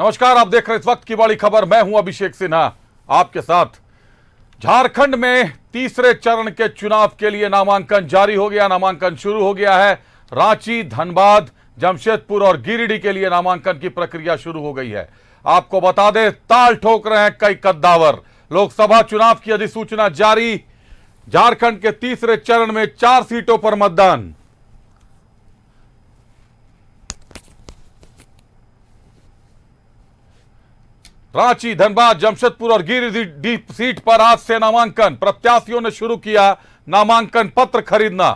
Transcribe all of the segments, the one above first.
नमस्कार, आप देख रहे हैं इस वक्त की बड़ी खबर। मैं हूं अभिषेक सिन्हा आपके साथ। झारखंड में तीसरे चरण के चुनाव के लिए नामांकन जारी हो गया, नामांकन शुरू हो गया है। रांची, धनबाद, जमशेदपुर और गिरिडीह के लिए नामांकन की प्रक्रिया शुरू हो गई है। आपको बता दें, ताल ठोक रहे हैं कई कद्दावर। लोकसभा चुनाव की अधिसूचना जारी। झारखंड के तीसरे चरण में 4 सीटों पर मतदान। रांची, धनबाद, जमशेदपुर और गिरिडीह सीट पर आज से नामांकन। प्रत्याशियों ने शुरू किया नामांकन पत्र खरीदना।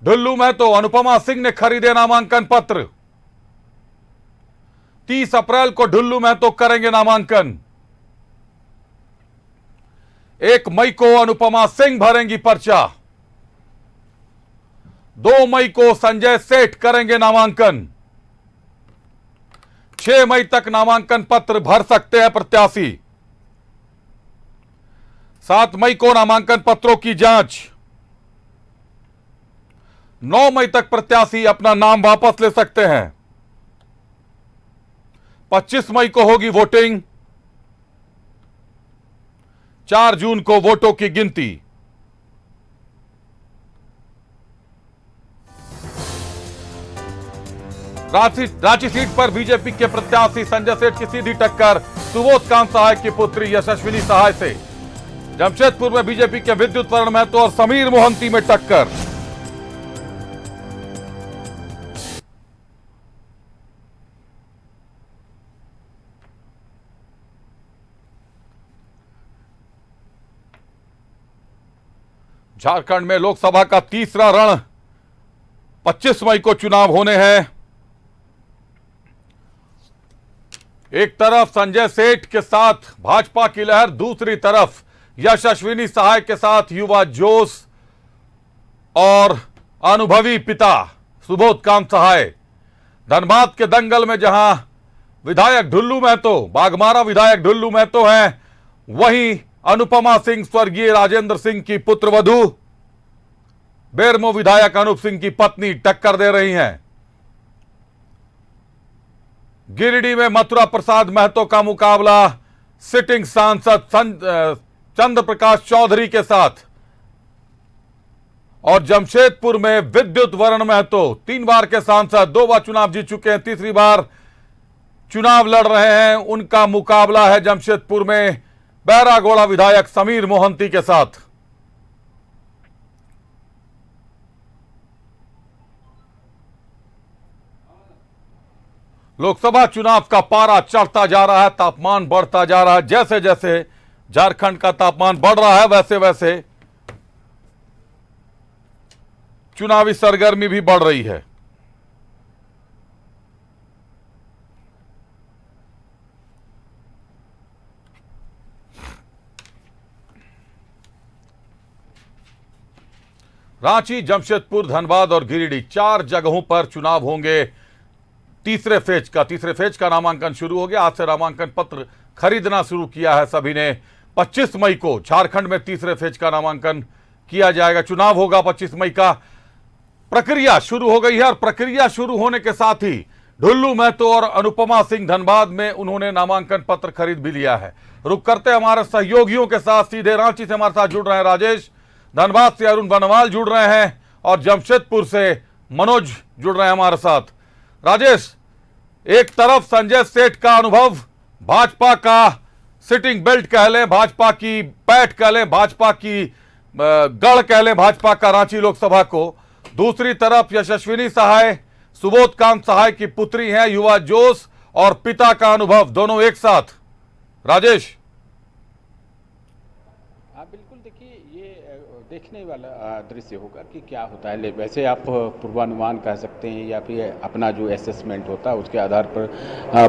ढुल्लू महतो, अनुपमा सिंह ने खरीदे नामांकन पत्र। 30 अप्रैल को ढुल्लू महतो करेंगे नामांकन। 1 मई को अनुपमा सिंह भरेंगी पर्चा। 2 मई को संजय सेठ करेंगे नामांकन। 6 मई तक नामांकन पत्र भर सकते हैं प्रत्याशी। 7 मई को नामांकन पत्रों की जांच। 9 मई तक प्रत्याशी अपना नाम वापस ले सकते हैं। 25 मई को होगी वोटिंग। 4 जून को वोटों की गिनती। रांची सीट पर बीजेपी के प्रत्याशी संजय सेठ की सीधी टक्कर सुबोध कांत सहाय की पुत्री यशस्विनी सहाय से। जमशेदपुर में बीजेपी के विद्युत वरण महतो और समीर मोहंती में टक्कर। झारखंड में लोकसभा का तीसरा रण। 25 मई को चुनाव होने हैं। एक तरफ संजय सेठ के साथ भाजपा की लहर, दूसरी तरफ यशस्विनी सहाय के साथ युवा जोश और अनुभवी पिता सुबोध कांत सहाय। धनबाद के दंगल में जहां विधायक ढुल्लू महतो, बाघमारा विधायक ढुल्लू महतो हैं, वहीं अनुपमा सिंह स्वर्गीय राजेंद्र सिंह की पुत्रवधू बेरमो विधायक अनूप सिंह की पत्नी टक्कर दे रही हैं। गिरिडीह में मथुरा प्रसाद महतो का मुकाबला सिटिंग सांसद चंद्र प्रकाश चौधरी के साथ। और जमशेदपुर में विद्युत वरण महतो 3 बार के सांसद, 2 बार चुनाव जीत चुके हैं, तीसरी बार चुनाव लड़ रहे हैं। उनका मुकाबला है जमशेदपुर में बैरागोड़ा विधायक समीर मोहंती के साथ। लोकसभा चुनाव का पारा चढ़ता जा रहा है, तापमान बढ़ता जा रहा है। जैसे जैसे झारखंड का तापमान बढ़ रहा है, वैसे वैसे चुनावी सरगर्मी भी बढ़ रही है। रांची, जमशेदपुर, धनबाद और गिरिडीह 4 जगहों पर चुनाव होंगे। तीसरे फेज का नामांकन शुरू हो गया। आज से नामांकन पत्र खरीदना शुरू किया है सभी ने। 25 मई को झारखंड में तीसरे फेज का नामांकन किया जाएगा। चुनाव होगा 25 मई का। प्रक्रिया शुरू हो गई है और प्रक्रिया शुरू होने के साथ ही ढुल्लू महतो और अनुपमा सिंह धनबाद में उन्होंने नामांकन पत्र खरीद भी लिया है। रुक करते हमारे सहयोगियों के साथ। सीधे रांची से हमारे साथ जुड़ रहे हैं राजेश, धनबाद से अरुण बनवाल जुड़ रहे हैं और जमशेदपुर से मनोज जुड़ रहे हैं हमारे साथ। राजेश, एक तरफ संजय सेठ का अनुभव, भाजपा का सिटिंग बेल्ट कह लें, भाजपा की पैठ कह लें, भाजपा की गढ़ कह लें, भाजपा का रांची लोकसभा को। दूसरी तरफ यशस्विनी सहाय, सुबोध कांत सहाय की पुत्री हैं, युवा जोश और पिता का अनुभव, दोनों एक साथ। राजेश। बिल्कुल, देखिए ये देखने वाला दृश्य होगा कि क्या होता है। वैसे आप पूर्वानुमान कह सकते हैं या फिर अपना जो असेसमेंट होता है उसके आधार पर,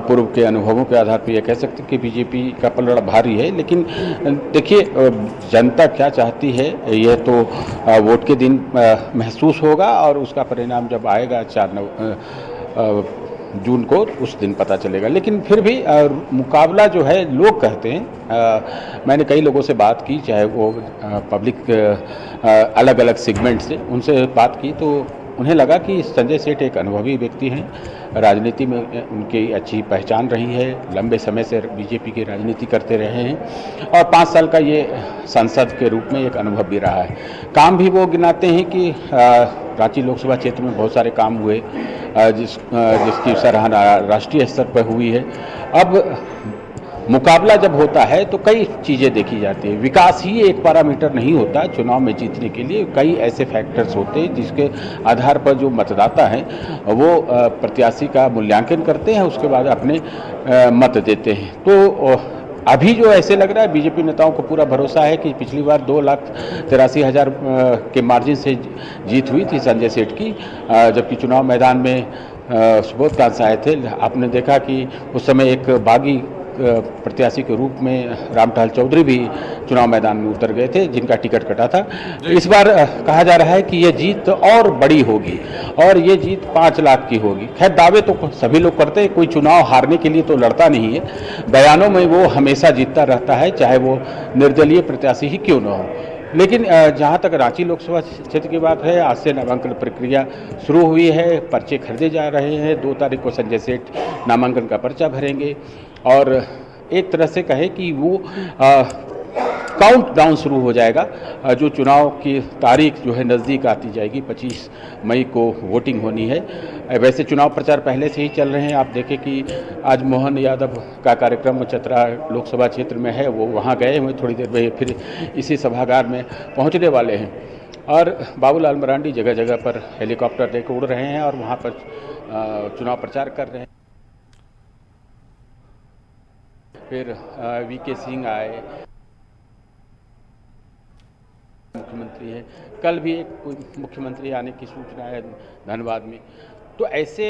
पूर्व के अनुभवों के आधार पर यह कह सकते हैं कि बीजेपी का पलड़ा भारी है। लेकिन देखिए जनता क्या चाहती है यह तो वोट के दिन महसूस होगा और उसका परिणाम जब आएगा 4 जून को, उस दिन पता चलेगा। लेकिन फिर भी मुकाबला जो है, लोग कहते हैं, मैंने कई लोगों से बात की, चाहे वो पब्लिक अलग अलग सेगमेंट से, उनसे बात की तो उन्हें लगा कि संजय सेठ एक अनुभवी व्यक्ति हैं, राजनीति में उनकी अच्छी पहचान रही है, लंबे समय से बीजेपी की राजनीति करते रहे हैं और 5 साल का ये सांसद के रूप में एक अनुभव भी रहा है। काम भी वो गिनाते हैं कि रांची लोकसभा क्षेत्र में बहुत सारे काम हुए, जिसकी सराहना राष्ट्रीय स्तर पर हुई है। अब मुकाबला जब होता है तो कई चीज़ें देखी जाती है, विकास ही एक पैरामीटर नहीं होता। चुनाव में जीतने के लिए कई ऐसे फैक्टर्स होते हैं जिसके आधार पर जो मतदाता हैं वो प्रत्याशी का मूल्यांकन करते हैं, उसके बाद अपने मत देते हैं। तो अभी जो ऐसे लग रहा है, बीजेपी नेताओं को पूरा भरोसा है कि पिछली बार 2,83,000 के मार्जिन से जीत हुई थी संजय सेठ की, जबकि चुनाव मैदान में सुबोध कांत आए थे। आपने देखा कि उस समय एक बागी प्रत्याशी के रूप में रामटहल चौधरी भी चुनाव मैदान में उतर गए थे, जिनका टिकट कटा था। इस बार कहा जा रहा है कि ये जीत और बड़ी होगी और ये जीत 5 लाख की होगी। खैर, दावे तो सभी लोग करते हैं, कोई चुनाव हारने के लिए तो लड़ता नहीं है, बयानों में वो हमेशा जीतता रहता है, चाहे वो निर्दलीय प्रत्याशी ही क्यों न हो। लेकिन जहाँ तक रांची लोकसभा क्षेत्र की बात है, आज से नामांकन प्रक्रिया शुरू हुई है, पर्चे खरीदे जा रहे हैं। 2 तारीख को संजय सेठ नामांकन का पर्चा भरेंगे और एक तरह से कहे कि वो काउंट डाउन शुरू हो जाएगा। जो चुनाव की तारीख जो है नज़दीक आती जाएगी, 25 मई को वोटिंग होनी है। वैसे चुनाव प्रचार पहले से ही चल रहे हैं। आप देखें कि आज मोहन यादव का कार्यक्रम चतरा लोकसभा क्षेत्र में है, वो वहाँ गए हुए, थोड़ी देर में फिर इसी सभागार में पहुँचने वाले हैं। और बाबूलाल मरांडी जगह जगह पर हेलीकॉप्टर लेकर उड़ रहे हैं और वहाँ पर चुनाव प्रचार कर रहे हैं। फिर वीके सिंह आए, मुख्यमंत्री है, कल भी एक मुख्यमंत्री आने की सूचना है धनबाद में। तो ऐसे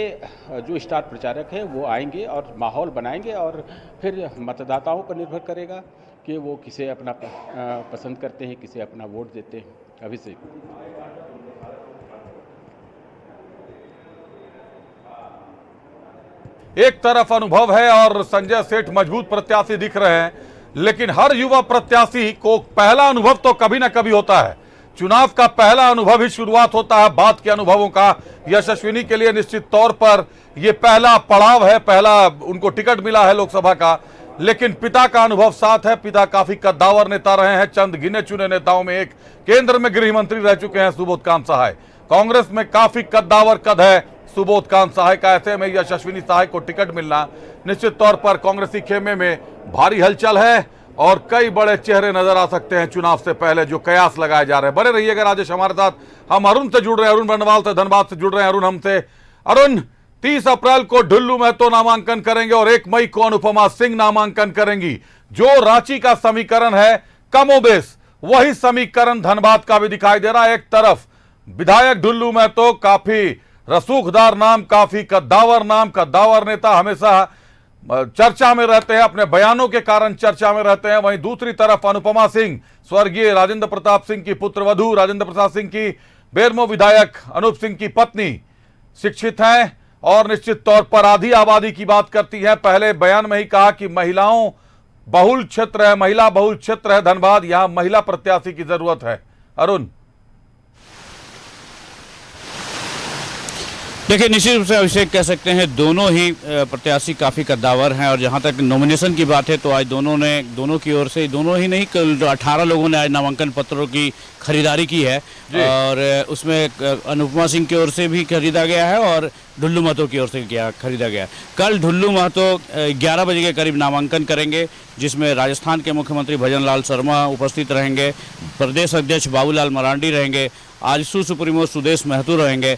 जो स्टार प्रचारक हैं वो आएंगे और माहौल बनाएंगे और फिर मतदाताओं पर निर्भर करेगा कि वो किसे अपना पसंद करते हैं, किसे अपना वोट देते हैं। अभिषेक, एक तरफ अनुभव है और संजय सेठ मजबूत प्रत्याशी दिख रहे हैं, लेकिन हर युवा प्रत्याशी को पहला अनुभव तो कभी ना कभी होता है। चुनाव का पहला अनुभव ही शुरुआत होता है बाद के अनुभवों का। यशस्विनी के लिए निश्चित तौर पर यह पहला पड़ाव है, पहला उनको टिकट मिला है लोकसभा का, लेकिन पिता का अनुभव साथ है। पिता काफी कद्दावर नेता रहे हैं, चंद गिने चुने नेताओं में एक, केंद्र में गृह मंत्री रह चुके हैं सुबोध कांत सहाय। कांग्रेस में काफी कद्दावर कद है सुबोध कांत सहाय का। ऐसे में यशस्विनी सहाय को टिकट मिलना निश्चित तौर पर कांग्रेसी खेमे में भारी हलचल है और कई बड़े चेहरे नजर आ सकते हैं चुनाव से पहले जो कयास लगाए जा रहे हैं। बने रहिएगा राजेश हमारे साथ। हम अरुण से जुड़ रहे हैं, अरुण बर्नवाल से धनबाद से जुड़ रहे हैं। अरुण हमसे, अरुण 30 अप्रैल को ढुल्लू महतो नामांकन करेंगे और 1 मई को अनुपमा सिंह नामांकन करेंगी। जो रांची का समीकरण है कमोबेश वही समीकरण धनबाद का भी दिखाई दे रहा है। एक तरफ विधायक ढुल्लू महतो काफी रसूखदार नाम, काफी कद्दावर नाम, कद्दावर नेता, हमेशा चर्चा में रहते हैं, अपने बयानों के कारण चर्चा में रहते हैं। वहीं दूसरी तरफ अनुपमा सिंह, स्वर्गीय राजेंद्र प्रताप सिंह की पुत्रवधू, राजेंद्र प्रसाद सिंह की बेरमो विधायक अनूप सिंह की पत्नी, शिक्षित हैं और निश्चित तौर पर आधी आबादी की बात करती हैं। पहले बयान में ही कहा कि महिलाओं बहुल क्षेत्र है, महिला बहुल क्षेत्र है धनबाद, यहां महिला प्रत्याशी की जरूरत है। अरुण, देखिए, निश्चित रूप से अभिषेक कह सकते हैं दोनों ही प्रत्याशी काफ़ी कद्दावर हैं और जहां तक नॉमिनेशन की बात है तो आज दोनों की ओर से, दोनों ही नहीं, कल 18 लोगों ने आज नामांकन पत्रों की खरीदारी की है और उसमें अनुपमा सिंह की ओर से भी खरीदा गया है और ढुल्लू महतो की ओर से खरीदा गया है। कल ढुल्लू महतो 11 बजे के करीब नामांकन करेंगे, जिसमें राजस्थान के मुख्यमंत्री भजन लाल शर्मा उपस्थित रहेंगे, प्रदेश अध्यक्ष बाबूलाल मरांडी रहेंगे, आजसू सुप्रीमो सुदेश महतो रहेंगे।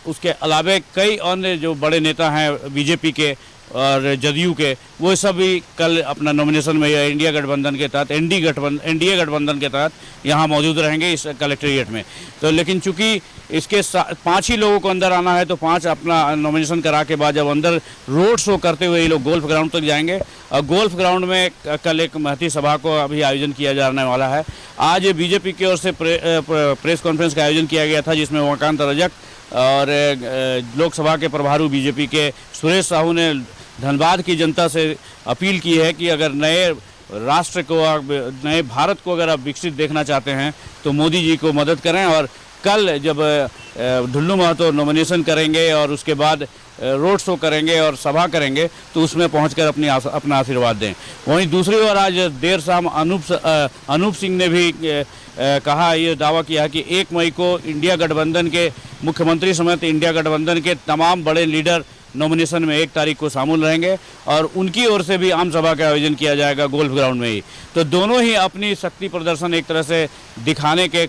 उसके अलावा कई अन्य जो बड़े नेता हैं बीजेपी के और जदयू के, वो सब भी कल अपना नॉमिनेशन में इंडिया गठबंधन के तहत, एनडीए गठबंधन के तहत यहाँ मौजूद रहेंगे इस कलेक्ट्रेट में। तो लेकिन चूंकि इसके 5 ही लोगों को अंदर आना है तो 5 अपना नॉमिनेशन करा के बाद जब अंदर रोड शो करते हुए ये लोग गोल्फ ग्राउंड तक जाएंगे और गोल्फ ग्राउंड में कल एक महती सभा को अभी आयोजन किया जाने वाला है। आज बीजेपी की ओर से प्रेस कॉन्फ्रेंस का आयोजन किया गया था, जिसमें उमाकांत रजक और लोकसभा के प्रभारी बीजेपी के सुरेश साहू ने धनबाद की जनता से अपील की है कि अगर नए राष्ट्र को, नए भारत को अगर आप विकसित देखना चाहते हैं तो मोदी जी को मदद करें और कल जब ढुल्लू महतो नॉमिनेशन करेंगे और उसके बाद रोड शो करेंगे और सभा करेंगे तो उसमें पहुंचकर अपना आशीर्वाद दें। वहीं दूसरी ओर आज देर शाम अनूप सिंह ने भी कहा, ये दावा किया कि 1 मई को इंडिया गठबंधन के मुख्यमंत्री समेत इंडिया गठबंधन के तमाम बड़े लीडर नॉमिनेशन में 1 तारीख को शामिल रहेंगे और उनकी ओर से भी आम सभा का आयोजन किया जाएगा गोल्फ ग्राउंड में ही। तो दोनों ही अपनी शक्ति प्रदर्शन एक तरह से दिखाने के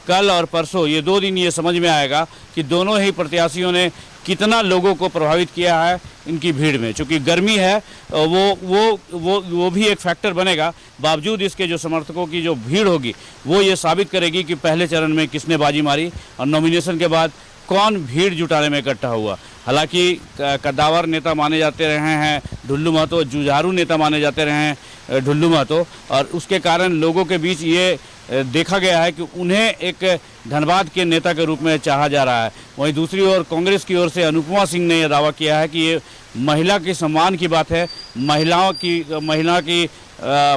कल और परसों ये 2 दिन ये समझ में आएगा कि दोनों ही प्रत्याशियों ने कितना लोगों को प्रभावित किया है इनकी भीड़ में। चूँकि गर्मी है वो भी एक फैक्टर बनेगा, बावजूद इसके जो समर्थकों की जो भीड़ होगी वो ये साबित करेगी कि पहले चरण में किसने बाजी मारी और नॉमिनेशन के बाद कौन भीड़ जुटाने में इकट्ठा हुआ। हालांकि कद्दावर नेता माने जाते रहे हैं ढुल्लू महतो, जुझारू नेता माने जाते रहे हैं ढुल्लू महतो, और उसके कारण लोगों के बीच ये देखा गया है कि उन्हें एक धनबाद के नेता के रूप में चाहा जा रहा है। वहीं दूसरी ओर कांग्रेस की ओर से अनुपमा सिंह ने यह दावा किया है कि ये महिला के सम्मान की बात है, महिला की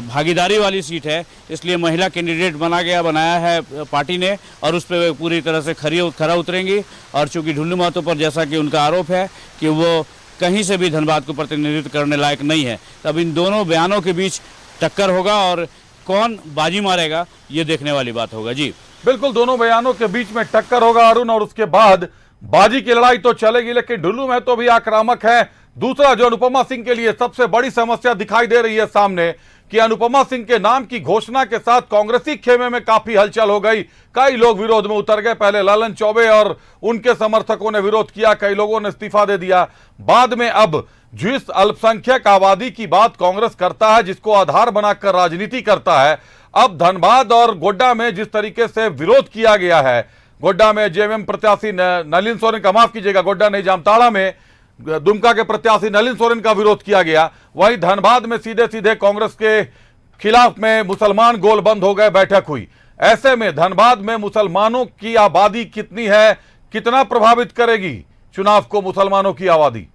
भागीदारी वाली सीट है, इसलिए महिला कैंडिडेट बनाया है पार्टी ने और उस पर पूरी तरह से खरा उतरेंगी। और चूंकि ढुल्लू महतो पर जैसा कि उनका आरोप है कि वो कहीं से भी धनबाद को प्रतिनिधित्व करने लायक नहीं है, तब इन दोनों बयानों के बीच टक्कर होगा और कौन बाजी मारेगा ये देखने वाली बात होगा। जी बिल्कुल, दोनों बयानों के बीच में टक्कर होगा अरुण, और उसके बाद बाजी की लड़ाई तो चलेगी। लेकिन ढुल्लू महतो भी आक्रामक है। दूसरा जो अनुपमा सिंह के लिए सबसे बड़ी समस्या दिखाई दे रही है सामने कि अनुपमा सिंह के नाम की घोषणा के साथ कांग्रेसी खेमे में काफी हलचल हो गई। कई लोग विरोध में उतर गए। पहले ललन चौबे और उनके समर्थकों ने विरोध किया, कई लोगों ने इस्तीफा दे दिया। बाद में अब जिस अल्पसंख्यक आबादी की बात कांग्रेस करता है, जिसको आधार बनाकर राजनीति करता है, अब धनबाद और गोड्डा में जिस तरीके से विरोध किया गया है, गोड्डा में जेएमएम प्रत्याशी नलिन सोरेन का, माफ कीजिएगा, गोड्डा नहीं, जामताड़ा में दुमका के प्रत्याशी नलिन सोरेन का विरोध किया गया। वहीं धनबाद में सीधे सीधे कांग्रेस के खिलाफ में मुसलमान गोल बंद हो गए, बैठक हुई। ऐसे में धनबाद में मुसलमानों की आबादी कितनी है, कितना प्रभावित करेगी चुनाव को मुसलमानों की आबादी?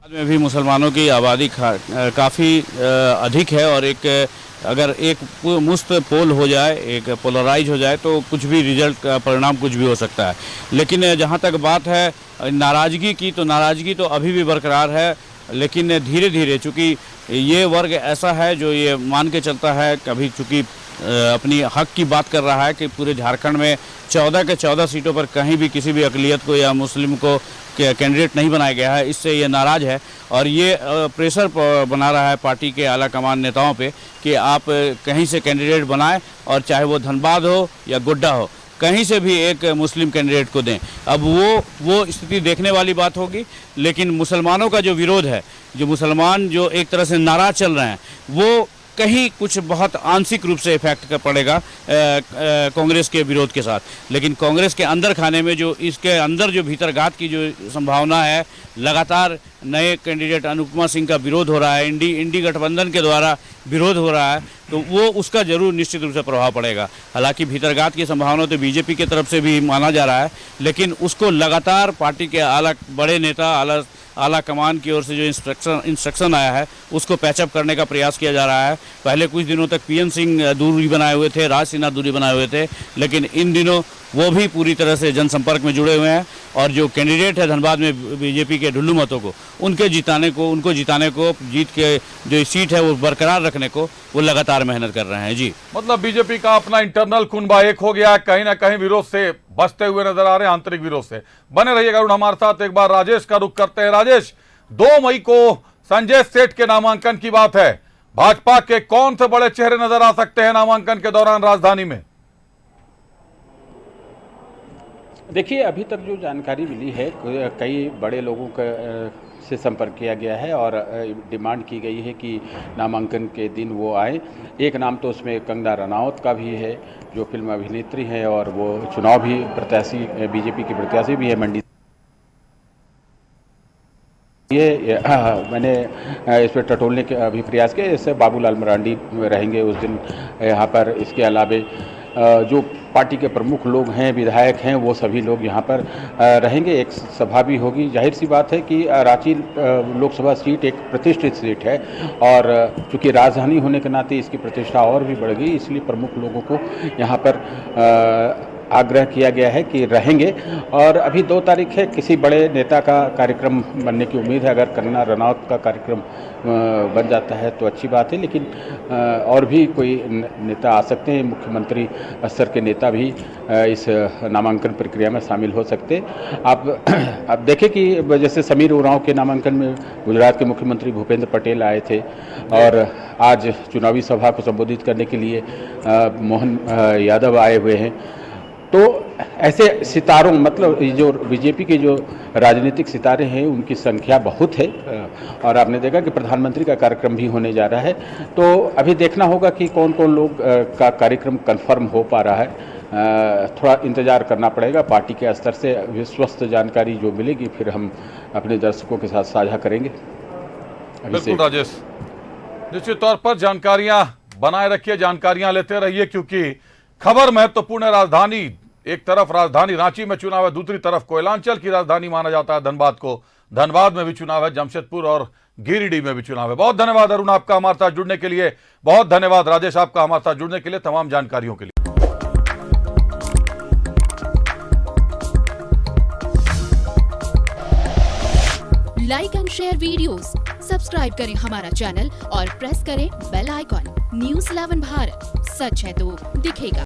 में भी मुसलमानों की आबादी काफ़ी अधिक है और अगर एक मुस्त पोल हो जाए, एक पोलराइज हो जाए तो कुछ भी रिजल्ट का परिणाम कुछ भी हो सकता है। लेकिन जहाँ तक बात है नाराज़गी की, तो नाराज़गी तो अभी भी बरकरार है। लेकिन धीरे धीरे, चूँकि ये वर्ग ऐसा है जो ये मान के चलता है, कभी चूँकि अपनी हक की बात कर रहा है कि पूरे झारखंड में 14 के 14 सीटों पर कहीं भी किसी भी अक़लियत को या मुस्लिम को कैंडिडेट नहीं बनाया गया है, इससे ये नाराज़ है और ये प्रेशर बना रहा है पार्टी के आला कमान नेताओं पे कि आप कहीं से कैंडिडेट बनाएं और चाहे वो धनबाद हो या गोड्डा हो, कहीं से भी एक मुस्लिम कैंडिडेट को दें। अब वो स्थिति देखने वाली बात होगी। लेकिन मुसलमानों का जो विरोध है, जो मुसलमान जो एक तरह से नाराज़ चल रहे हैं, वो कहीं कुछ बहुत आंशिक रूप से इफेक्ट पड़ेगा कांग्रेस के विरोध के साथ। लेकिन कांग्रेस के अंदर खाने में जो इसके अंदर जो भीतरघात की जो संभावना है, लगातार नए कैंडिडेट अनुपमा सिंह का विरोध हो रहा है, इंडी गठबंधन के द्वारा विरोध हो रहा है, तो वो उसका जरूर निश्चित रूप से प्रभाव पड़ेगा। हालांकि भीतरघात की संभावना तो बीजेपी की तरफ से भी माना जा रहा है, लेकिन उसको लगातार पार्टी के बड़े नेता, आला कमान की ओर से जो इंस्ट्रक्शन आया है उसको पैचअप करने का प्रयास किया जा रहा है। पहले कुछ दिनों तक पीएन सिंह दूरी बनाए हुए थे, राज सिन्हा दूरी बनाए हुए थे, लेकिन इन दिनों वो भी पूरी तरह से जनसंपर्क में जुड़े हुए हैं और जो कैंडिडेट है धनबाद में बीजेपी के ढुल्लू महतो को, उनको जिताने को जीत के जो सीट है वो बरकरार रखने को वो लगातार मेहनत कर रहे हैं। जी, मतलब बीजेपी का अपना इंटरनल कुनबा एक हो गया, कहीं ना कहीं विरोध से बचते हुए नजर आ रहे हैं, आंतरिक विरोध से। बने रहिएगा हमारे साथ। एक बार राजेश का रुख करते हैं। राजेश, 2 मई को संजय सेठ के नामांकन की बात है, भाजपा के कौन से बड़े चेहरे नजर आ सकते हैं नामांकन के दौरान राजधानी में? देखिए, अभी तक जो जानकारी मिली है, कई बड़े लोगों का से संपर्क किया गया है और डिमांड की गई है कि नामांकन के दिन वो आए। एक नाम तो उसमें कंगना रनौत का भी है, जो फिल्म अभिनेत्री है और वो चुनाव भी प्रत्याशी, बीजेपी की प्रत्याशी भी है मंडी। ये मैंने इस पर टटोलने के अभी प्रयास किया। इससे बाबूलाल मरांडी रहेंगे उस दिन यहाँ पर। इसके अलावे जो पार्टी के प्रमुख लोग हैं, विधायक हैं, वो सभी लोग यहाँ पर रहेंगे। एक सभा भी होगी। जाहिर सी बात है कि रांची लोकसभा सीट एक प्रतिष्ठित सीट है और चूँकि राजधानी होने के नाते इसकी प्रतिष्ठा और भी बढ़ गई, इसलिए प्रमुख लोगों को यहाँ पर आग्रह किया गया है कि रहेंगे। और अभी 2 तारीख है, किसी बड़े नेता का कार्यक्रम बनने की उम्मीद है। अगर कंगना रनौत का कार्यक्रम बन जाता है तो अच्छी बात है, लेकिन और भी कोई नेता आ सकते हैं। मुख्यमंत्री स्तर के नेता भी इस नामांकन प्रक्रिया में शामिल हो सकते। आप देखें कि जैसे समीर उरांव के नामांकन में गुजरात के मुख्यमंत्री भूपेंद्र पटेल आए थे और आज चुनावी सभा को संबोधित करने के लिए मोहन यादव आए हुए हैं। तो ऐसे सितारों, मतलब जो बीजेपी के जो राजनीतिक सितारे हैं उनकी संख्या बहुत है और आपने देखा कि प्रधानमंत्री का कार्यक्रम भी होने जा रहा है। तो अभी देखना होगा कि कौन कौन लोग का कार्यक्रम कंफर्म हो पा रहा है। थोड़ा इंतज़ार करना पड़ेगा। पार्टी के स्तर से विश्वस्त जानकारी जो मिलेगी फिर हम अपने दर्शकों के साथ साझा करेंगे। बिल्कुल राजेश, निश्चित तौर पर जानकारियां बनाए रखिए, जानकारियां लेते रहिए, क्योंकि खबर महत्वपूर्ण है। राजधानी, एक तरफ राजधानी रांची में चुनाव है, दूसरी तरफ कोयलांचल की राजधानी माना जाता है धनबाद को। धनबाद में भी चुनाव है, जमशेदपुर और गिरिडीह में भी चुनाव है। बहुत धन्यवाद अरुण आपका हमारे साथ जुड़ने के लिए, बहुत धन्यवाद राजेश आपका हमारे साथ जुड़ने के लिए, तमाम जानकारियों के लिए। Like and share videos, subscribe करें हमारा चैनल और प्रेस करें बेल आइकॉन। न्यूज़ 11 भारत, सच है तो दिखेगा।